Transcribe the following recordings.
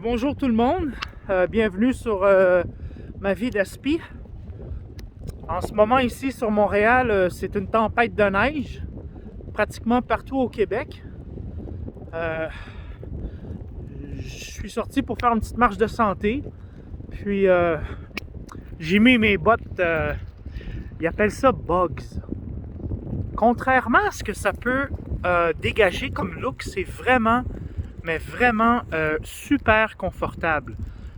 Bonjour tout le monde, bienvenue sur ma vie d'Aspi. En ce moment ici sur Montréal, c'est une tempête de neige, pratiquement partout au Québec. Je suis sorti pour faire une petite marche de santé, puis j'ai mis mes bottes, ils appellent ça Bugs. Contrairement à ce que ça peut dégager comme look, c'est vraiment super confortable.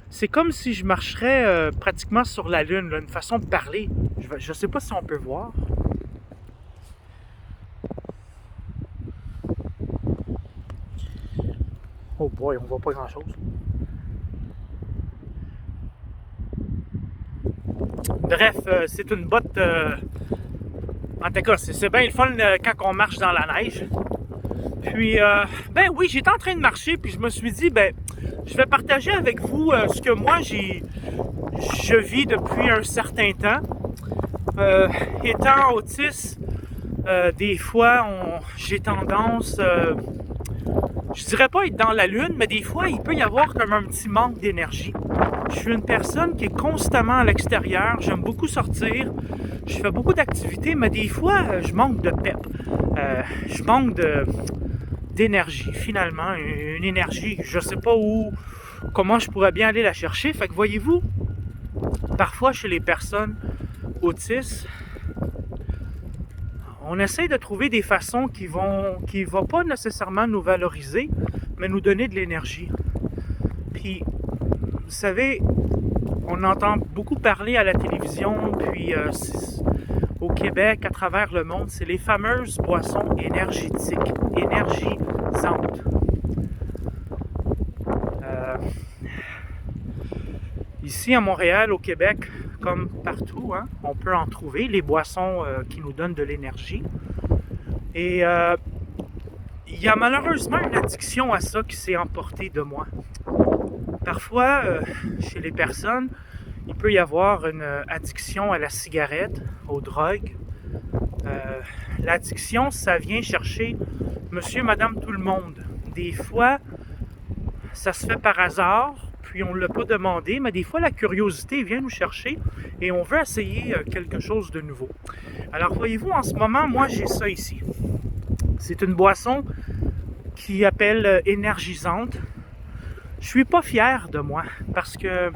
C'est comme si je marcherais pratiquement sur la Lune, là, une façon de parler. Je sais pas si on peut voir. Oh boy, on voit pas grand chose. Bref, c'est une botte. En tout cas, c'est bien le fun quand on marche dans la neige. Puis, oui, j'étais en train de marcher, puis je me suis dit, je vais partager avec vous ce que moi je vis depuis un certain temps. Étant autiste, des fois, j'ai tendance, je dirais pas être dans la lune, mais des fois, il peut y avoir comme un petit manque d'énergie. Je suis une personne qui est constamment à l'extérieur, j'aime beaucoup sortir, je fais beaucoup d'activités, mais des fois, je manque de pep. Je manque d'énergie, finalement, une énergie, je sais pas comment je pourrais bien aller la chercher. Fait que voyez-vous, parfois chez les personnes autistes, on essaie de trouver des façons qui vont pas nécessairement nous valoriser, mais nous donner de l'énergie. Puis, vous savez, on entend beaucoup parler à la télévision, puis au Québec, à travers le monde, c'est les fameuses boissons énergétiques, énergisantes. Ici à Montréal, au Québec, comme partout, hein, on peut en trouver, les boissons qui nous donnent de l'énergie. Et il y a malheureusement une addiction à ça qui s'est emportée de moi. Parfois, chez les personnes, il peut y avoir une addiction à la cigarette, aux drogues. L'addiction, ça vient chercher monsieur, madame, tout le monde. Des fois, ça se fait par hasard, puis on ne l'a pas demandé, mais des fois, la curiosité vient nous chercher et on veut essayer quelque chose de nouveau. Alors, voyez-vous, en ce moment, moi, j'ai ça ici. C'est une boisson qui appelle énergisante. Je suis pas fier de moi parce que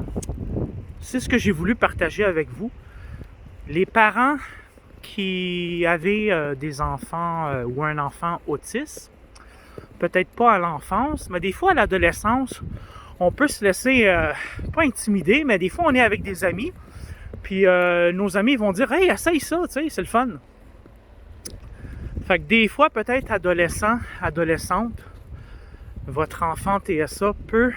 c'est ce que j'ai voulu partager avec vous. Les parents qui avaient des enfants ou un enfant autiste, peut-être pas à l'enfance, mais des fois à l'adolescence, on peut se laisser, pas intimider, mais des fois on est avec des amis, puis nos amis vont dire « Hey, essaye ça, tu sais, c'est le fun ». Fait que des fois, peut-être adolescente, votre enfant TSA peut,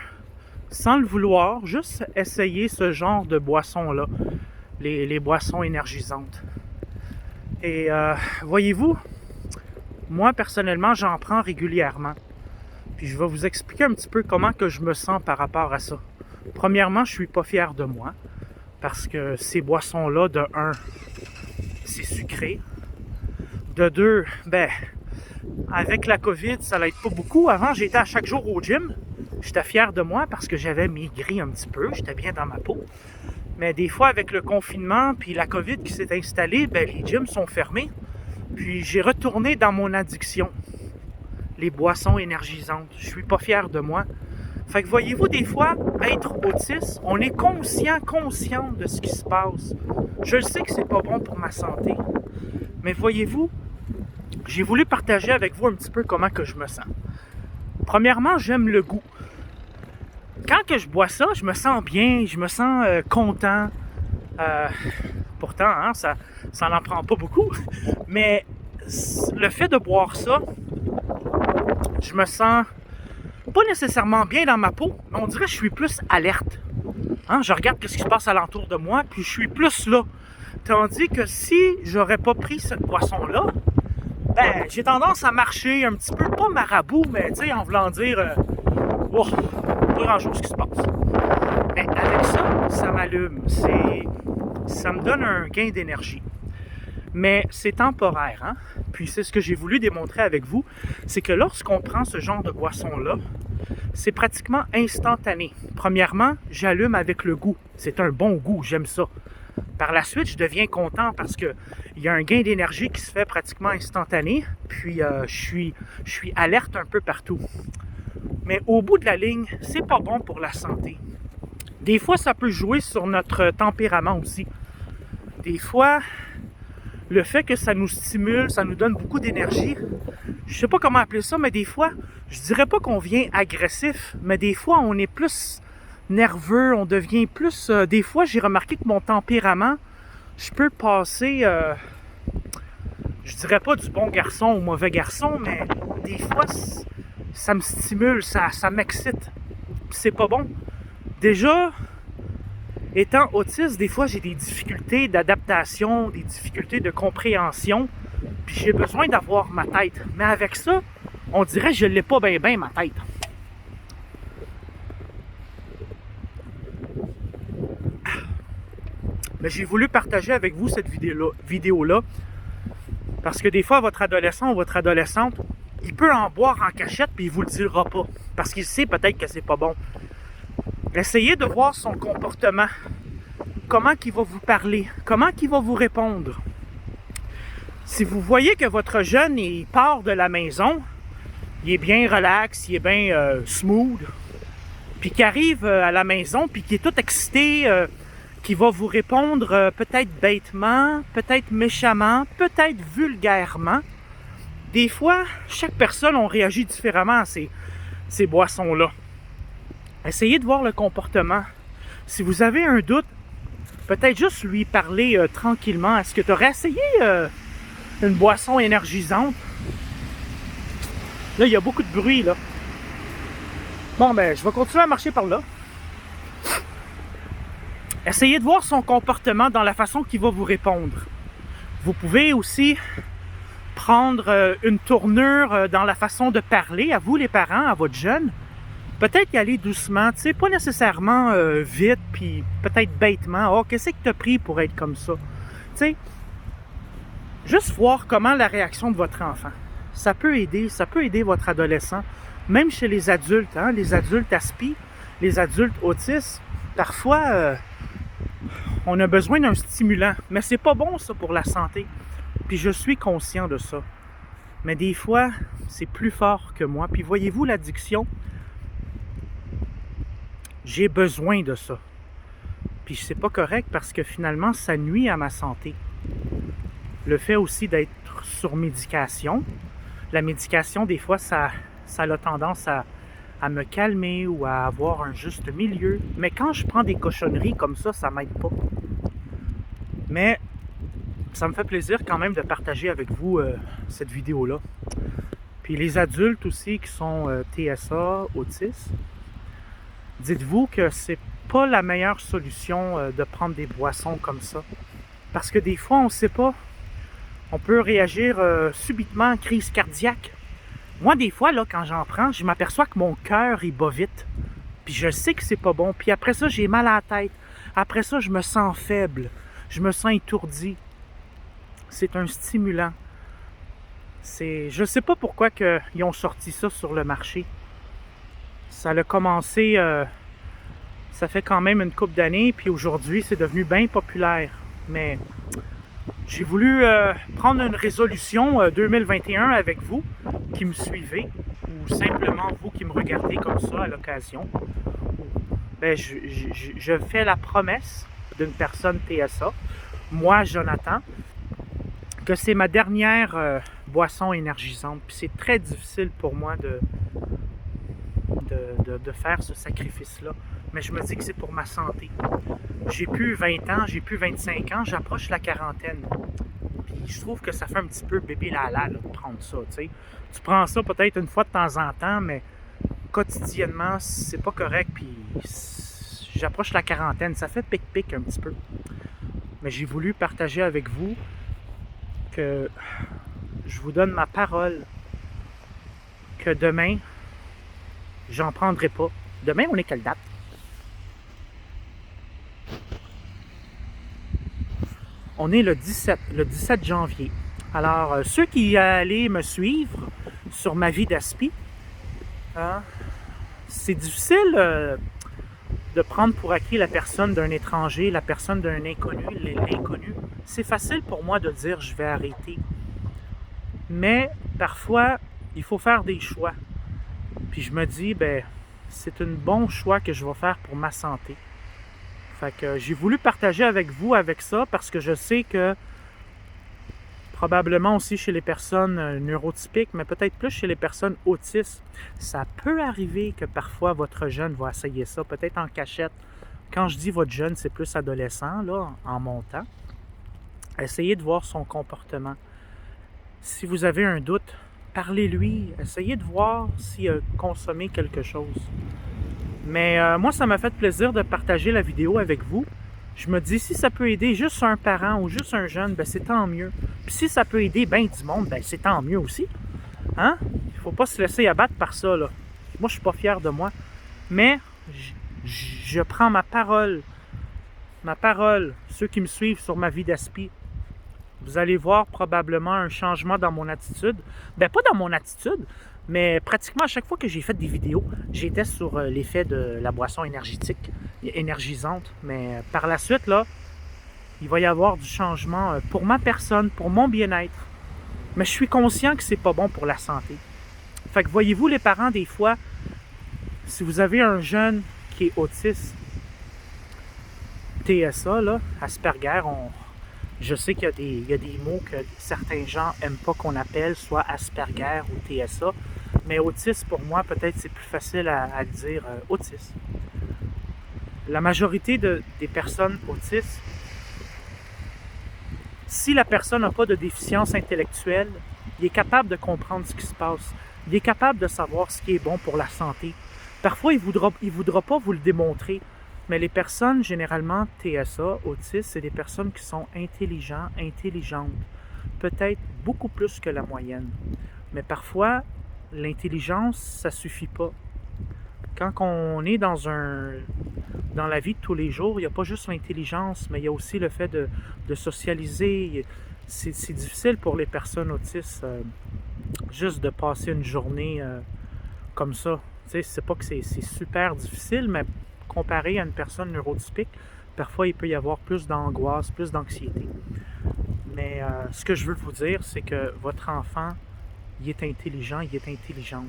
sans le vouloir, juste essayer ce genre de boisson-là, les boissons énergisantes. Et voyez-vous, moi personnellement, j'en prends régulièrement. Puis je vais vous expliquer un petit peu comment que je me sens par rapport à ça. Premièrement, je suis pas fier de moi, parce que ces boissons-là, de un, c'est sucré. De deux, avec la COVID, ça l'aide pas beaucoup. Avant, j'étais à chaque jour au gym. J'étais fier de moi parce que j'avais maigri un petit peu. J'étais bien dans ma peau. Mais des fois, avec le confinement puis la COVID qui s'est installée, les gyms sont fermés. Puis j'ai retourné dans mon addiction. Les boissons énergisantes. Je suis pas fier de moi. Fait que voyez-vous, des fois, être autiste, on est conscient de ce qui se passe. Je le sais que c'est pas bon pour ma santé. Mais voyez-vous, j'ai voulu partager avec vous un petit peu comment que je me sens. Premièrement, j'aime le goût. Quand que je bois ça, je me sens bien, je me sens content. Pourtant, hein, ça n'en prend pas beaucoup. Mais le fait de boire ça, je me sens pas nécessairement bien dans ma peau, mais on dirait que je suis plus alerte. Hein, je regarde ce qui se passe alentour de moi, puis je suis plus là. Tandis que si j'aurais pas pris cette boisson-là, j'ai tendance à marcher un petit peu, pas marabout, mais tu sais, en voulant dire, pas grand-chose qui se passe. Mais avec ça, ça m'allume. Ça me donne un gain d'énergie. Mais c'est temporaire, hein? Puis c'est ce que j'ai voulu démontrer avec vous, c'est que lorsqu'on prend ce genre de boisson-là, c'est pratiquement instantané. Premièrement, j'allume avec le goût. C'est un bon goût, j'aime ça. Par la suite, je deviens content parce qu'il y a un gain d'énergie qui se fait pratiquement instantané. Puis, je suis alerte un peu partout. Mais au bout de la ligne, c'est pas bon pour la santé. Des fois, ça peut jouer sur notre tempérament aussi. Des fois, le fait que ça nous stimule, ça nous donne beaucoup d'énergie. Je sais pas comment appeler ça, mais des fois, je dirais pas qu'on vient agressif, mais des fois, on est plus nerveux, on devient plus... des fois, j'ai remarqué que mon tempérament, je peux passer... je dirais pas du bon garçon au mauvais garçon, mais des fois, ça me stimule, ça m'excite. C'est pas bon. Déjà, étant autiste, des fois, j'ai des difficultés d'adaptation, des difficultés de compréhension, puis j'ai besoin d'avoir ma tête. Mais avec ça, on dirait que je l'ai pas bien, ma tête. Mais j'ai voulu partager avec vous cette vidéo-là parce que des fois, votre adolescent ou votre adolescente, il peut en boire en cachette puis il vous le dira pas parce qu'il sait peut-être que c'est pas bon. Essayez de voir son comportement. Comment il va vous parler? Comment il va vous répondre? Si vous voyez que votre jeune il part de la maison, il est bien relax, il est bien smooth, puis qu'il arrive à la maison, puis qu'il est tout excité, qui va vous répondre peut-être bêtement, peut-être méchamment, peut-être vulgairement. Des fois, chaque personne, on réagit différemment à ces boissons-là. Essayez de voir le comportement. Si vous avez un doute, peut-être juste lui parler tranquillement. Est-ce que tu aurais essayé une boisson énergisante? Là, il y a beaucoup de bruit, là. Bon, ben, je vais continuer à marcher par là. Essayez de voir son comportement dans la façon qu'il va vous répondre. Vous pouvez aussi prendre une tournure dans la façon de parler à vous, les parents, à votre jeune. Peut-être y aller doucement, tu sais, pas nécessairement vite, puis peut-être bêtement. Oh, qu'est-ce que t'as pris pour être comme ça? Tu sais, juste voir comment la réaction de votre enfant. Ça peut aider votre adolescent, même chez les adultes, hein, les adultes aspi, les adultes autistes. Parfois, on a besoin d'un stimulant, mais c'est pas bon ça pour la santé. Puis je suis conscient de ça. Mais des fois, c'est plus fort que moi. Puis voyez-vous l'addiction? J'ai besoin de ça. Puis c'est pas correct parce que finalement, ça nuit à ma santé. Le fait aussi d'être sur médication. La médication, des fois, ça a tendance à me calmer ou à avoir un juste milieu. Mais quand je prends des cochonneries comme ça m'aide pas. Mais ça me fait plaisir quand même de partager avec vous cette vidéo-là. Puis les adultes aussi qui sont TSA, autistes, dites-vous que c'est pas la meilleure solution de prendre des boissons comme ça. Parce que des fois, on ne sait pas. On peut réagir subitement en crise cardiaque. Moi, des fois, là, quand j'en prends, je m'aperçois que mon cœur, il bat vite. Puis je sais que c'est pas bon. Puis après ça, j'ai mal à la tête. Après ça, je me sens faible. Je me sens étourdi. C'est un stimulant. Je sais pas pourquoi ils ont sorti ça sur le marché. Ça a commencé, ça fait quand même une couple d'années, puis aujourd'hui, c'est devenu bien populaire. Mais j'ai voulu prendre une résolution 2021 avec vous, qui me suivez, ou simplement vous qui me regardez comme ça à l'occasion. Ben, je fais la promesse d'une personne TSA, moi, Jonathan, que c'est ma dernière boisson énergisante. Puis c'est très difficile pour moi de faire ce sacrifice-là. Mais je me dis que c'est pour ma santé. J'ai plus 20 ans, j'ai plus 25 ans, j'approche la quarantaine. Puis je trouve que ça fait un petit peu bébé lala de prendre ça, tu sais. Tu prends ça peut-être une fois de temps en temps, mais quotidiennement, c'est pas correct. Puis j'approche la quarantaine, ça fait pic-pic un petit peu. Mais j'ai voulu partager avec vous que je vous donne ma parole que demain, j'en prendrai pas. Demain, on est quelle date? On est le 17 janvier. Alors, ceux qui allaient me suivre sur ma vie d'aspi, hein, c'est difficile de prendre pour acquis la personne d'un étranger, la personne d'un inconnu, l'inconnu. C'est facile pour moi de dire je vais arrêter. Mais parfois, il faut faire des choix. Puis je me dis, ben, c'est un bon choix que je vais faire pour ma santé. Fait que j'ai voulu partager avec vous avec ça parce que je sais que probablement aussi chez les personnes neurotypiques, mais peut-être plus chez les personnes autistes, ça peut arriver que parfois votre jeune va essayer ça, peut-être en cachette. Quand je dis votre jeune, c'est plus adolescent, là, en montant. Essayez de voir son comportement. Si vous avez un doute, parlez-lui. Essayez de voir s'il a consommé quelque chose. Mais moi, ça m'a fait plaisir de partager la vidéo avec vous. Je me dis, si ça peut aider juste un parent ou juste un jeune, ben c'est tant mieux. Puis si ça peut aider bien du monde, ben c'est tant mieux aussi. Hein? Il ne faut pas se laisser abattre par ça, là. Moi, je suis pas fier de moi. Mais je prends ma parole. Ma parole, ceux qui me suivent sur ma vie d'aspi, vous allez voir probablement un changement dans mon attitude. Ben pas dans mon attitude, mais pratiquement à chaque fois que j'ai fait des vidéos, j'étais sur l'effet de la boisson énergisante. Mais par la suite, là, il va y avoir du changement pour ma personne, pour mon bien-être. Mais je suis conscient que c'est pas bon pour la santé. Fait que voyez-vous les parents, des fois, si vous avez un jeune qui est autiste, TSA, là, Asperger, je sais qu'il y a des mots que certains gens n'aiment pas qu'on appelle, soit Asperger ou TSA, mais autiste, pour moi, peut-être c'est plus facile à dire autiste. La majorité des personnes autistes, si la personne n'a pas de déficience intellectuelle, il est capable de comprendre ce qui se passe. Il est capable de savoir ce qui est bon pour la santé. Parfois, il ne voudra pas vous le démontrer, mais les personnes, généralement, TSA, autistes, c'est des personnes qui sont intelligentes. Peut-être beaucoup plus que la moyenne. Mais parfois, l'intelligence, ça ne suffit pas. Quand on est dans la vie de tous les jours, il n'y a pas juste l'intelligence, mais il y a aussi le fait de socialiser. C'est difficile pour les personnes autistes juste de passer une journée comme ça. C'est pas que c'est super difficile, mais comparé à une personne neurotypique, parfois il peut y avoir plus d'angoisse, plus d'anxiété. Mais ce que je veux vous dire, c'est que votre enfant, il est intelligent, il est intelligente.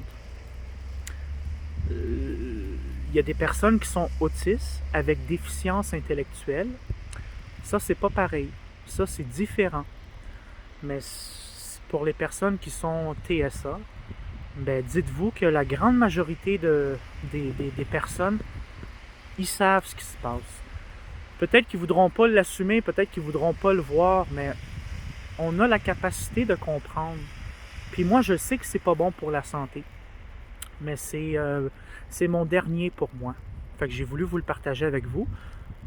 Il y a des personnes qui sont autistes avec déficience intellectuelle. Ça, c'est pas pareil. Ça, c'est différent. Mais pour les personnes qui sont TSA, ben, dites-vous que la grande majorité des personnes, ils savent ce qui se passe. Peut-être qu'ils ne voudront pas l'assumer, peut-être qu'ils ne voudront pas le voir, mais on a la capacité de comprendre. Puis moi, je sais que c'est pas bon pour la santé. Mais c'est mon dernier pour moi. Fait que j'ai voulu vous le partager avec vous.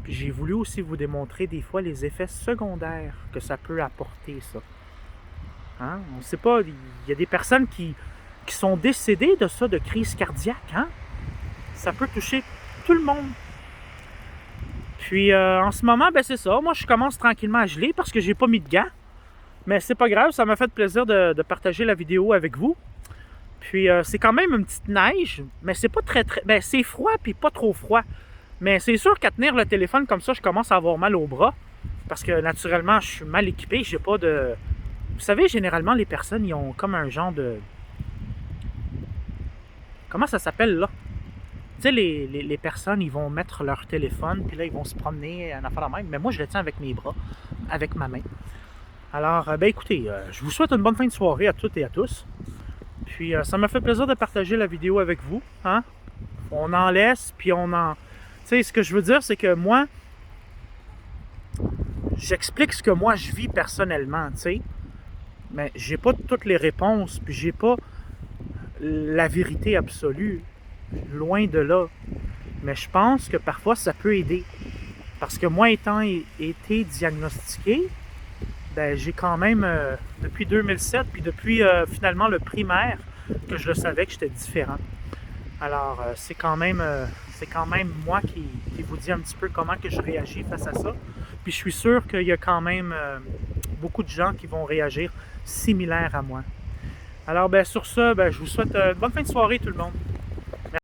Puis j'ai voulu aussi vous démontrer des fois les effets secondaires que ça peut apporter, ça. Hein? On ne sait pas, il y a des personnes qui sont décédées de ça, de crise cardiaque. Hein? Ça peut toucher tout le monde. Puis en ce moment, ben c'est ça. Moi, je commence tranquillement à geler parce que j'ai pas mis de gants. Mais c'est pas grave, ça m'a fait plaisir de partager la vidéo avec vous. Puis c'est quand même une petite neige, mais c'est pas très... Ben c'est froid puis pas trop froid. Mais c'est sûr qu'à tenir le téléphone comme ça, je commence à avoir mal au bras. Parce que naturellement, je suis mal équipé, j'ai pas de... Vous savez, généralement, les personnes, ils ont comme un genre de... Comment ça s'appelle, là? Tu sais, les personnes, ils vont mettre leur téléphone, puis là, ils vont se promener, en affaire de même. Mais moi, je le tiens avec mes bras, avec ma main. Alors, ben écoutez, je vous souhaite une bonne fin de soirée à toutes et à tous. Puis, ça m'a fait plaisir de partager la vidéo avec vous. Hein? On en laisse, puis on en... Tu sais, ce que je veux dire, c'est que moi, j'explique ce que moi, je vis personnellement, tu sais. Mais j'ai pas toutes les réponses, puis j'ai pas la vérité absolue. Loin de là. Mais je pense que parfois, ça peut aider. Parce que moi, étant été diagnostiqué, ben, j'ai quand même, depuis 2007, puis depuis finalement le primaire, que je le savais que j'étais différent. Alors, c'est quand même moi qui vous dis un petit peu comment que je réagis face à ça. Puis je suis sûr qu'il y a quand même beaucoup de gens qui vont réagir similaires à moi. Alors, ben, sur ça, ben, je vous souhaite une bonne fin de soirée tout le monde.